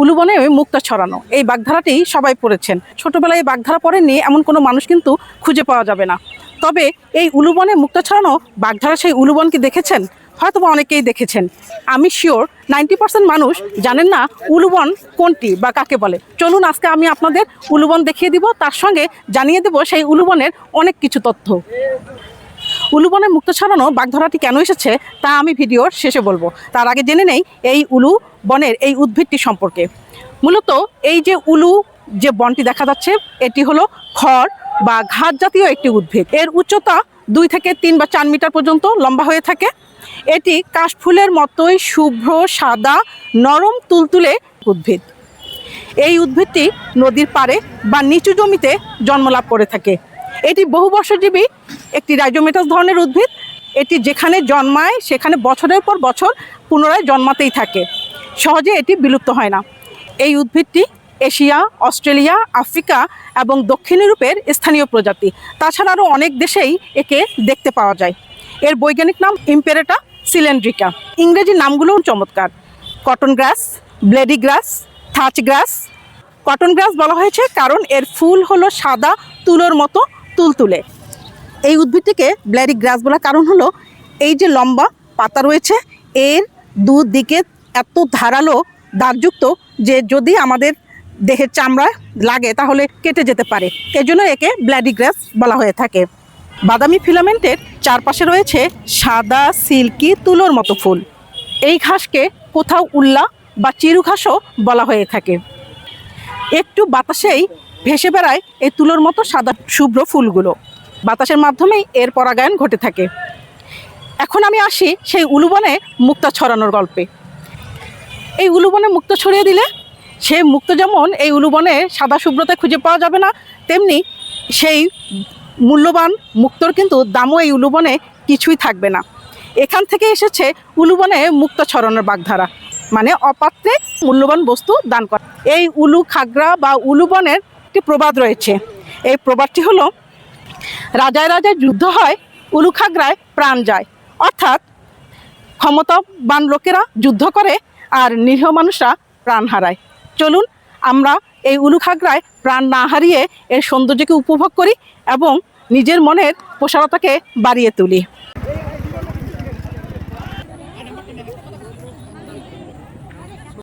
উলুবনে মুক্তা ছড়ানো এই বাগধারাটি সবাই পড়েছেন। ছোটবেলায় এই বাগধারা পড়েননি এমন কোনো মানুষ কিন্তু খুঁজে পাওয়া যাবে না। তবে এই উলুবনে মুক্তা ছড়ানো বাগধারা সেই উলুবন কি দেখেছেন? হয়তো অনেকেই দেখেছেন। আমি শিওর 90% মানুষ জানেন না উলুবন কোনটি বা কাকে বলে। চলুন আজকে আমি আপনাদের উলুবন দেখিয়ে দিব, তার সঙ্গে জানিয়ে দেব সেই উলুবনের অনেক কিছু তথ্য। উলুবনে মুক্তা ছড়ানো বাগধারাটি কেন এসেছে তা আমি ভিডিওর শেষে বলবো। তার আগে জেনে নেই এই উলু বনের এই উদ্ভিদটি সম্পর্কে। মূলত এই যে উলু যে বনটি দেখা যাচ্ছে এটি হলো খড় বা ঘাস জাতীয় একটি উদ্ভিদ। এর উচ্চতা 2 থেকে 3 বা 4 মিটার পর্যন্ত লম্বা হয়ে থাকে। এটি কাশফুলের মতোই শুভ্র সাদা নরম তুলতুলে উদ্ভিদ। এই উদ্ভিদটি নদীর পাড়ে বা নিচু জমিতে জন্মলাভ করে থাকে। এটি বহু বর্ষজীবী একটি রাইজোমেটাস ধরনের উদ্ভিদ। এটি যেখানে জন্মায় সেখানে বছরের পর বছর পুনরায় জন্মাতেই থাকে, সহজে এটি বিলুপ্ত হয় না। এই উদ্ভিদটি এশিয়া, অস্ট্রেলিয়া, আফ্রিকা এবং দক্ষিণ ইউরোপের স্থানীয় প্রজাতি। তাছাড়া আরও অনেক দেশেই একে দেখতে পাওয়া যায়। এর বৈজ্ঞানিক নাম ইম্পেরেটা সিলেন্ড্রিকা। ইংরেজি নামগুলোও চমৎকার: কটন গ্রাস, ব্লেডি গ্রাস, থাচ গ্রাস। কটন গ্রাস বলা হয়েছে কারণ এর ফুল হলো সাদা তুলোর মতো তুলতুলে। এই উদ্ভিদটিকে ব্লেডি গ্রাস বলার কারণ হলো এই যে লম্বা পাতা রয়েছে এর দুদিকে এত ধারালো দাগযুক্ত যে যদি আমাদের দেহের চামড়ায় লাগে তাহলে কেটে যেতে পারে। এজন্য একে ব্লেডি গ্রাস বলা হয়ে থাকে। বাদামি ফিলামেন্টের চারপাশে রয়েছে সাদা সিল্কি তুলোর মতো ফুল। এই ঘাসকে কোথাও উল্লা বা চিরু ঘাসও বলা হয়ে থাকে। একটু বাতাসেই ভেসে বেড়ায় এই তুলোর মতো সাদা শুভ্র ফুলগুলো। বাতাসের মাধ্যমেই এর পরাগায়ন ঘটে থাকে। এখন আমি আসি সেই উলুবনে মুক্তা ছড়ানোর গল্পে। এই উলুবনে মুক্তা ছড়িয়ে দিলে সে মুক্তা যেমন এই উলুবনে সাদা শুভ্রতা খুঁজে পাওয়া যাবে না, তেমনি সেই মূল্যবান মুক্তোর কিন্তু দামও এই উলুবনে কিছুই থাকবে না। এখান থেকে এসেছে উলুবনে মুক্তা ছড়ানোর বাগধারা, মানে অপাত্রে মূল্যবান বস্তু দান করা। এই উলু খাগড়া বা উলুবনের একটি প্রবাদ রয়েছে। এই প্রবাদটি হলো, রাজায় রাজায় যুদ্ধ হয়, উলু খাগড়ায় প্রাণ যায়। অর্থাৎ ক্ষমতাবান লোকেরা যুদ্ধ করে আর নিরীহ মানুষরা প্রাণ হারায়। চলুন আমরা এই উলু খাগড়ায় প্রাণ না হারিয়ে এর সৌন্দর্যকে উপভোগ করি এবং নিজের মনের প্রসারতাকে বাড়িয়ে তুলি।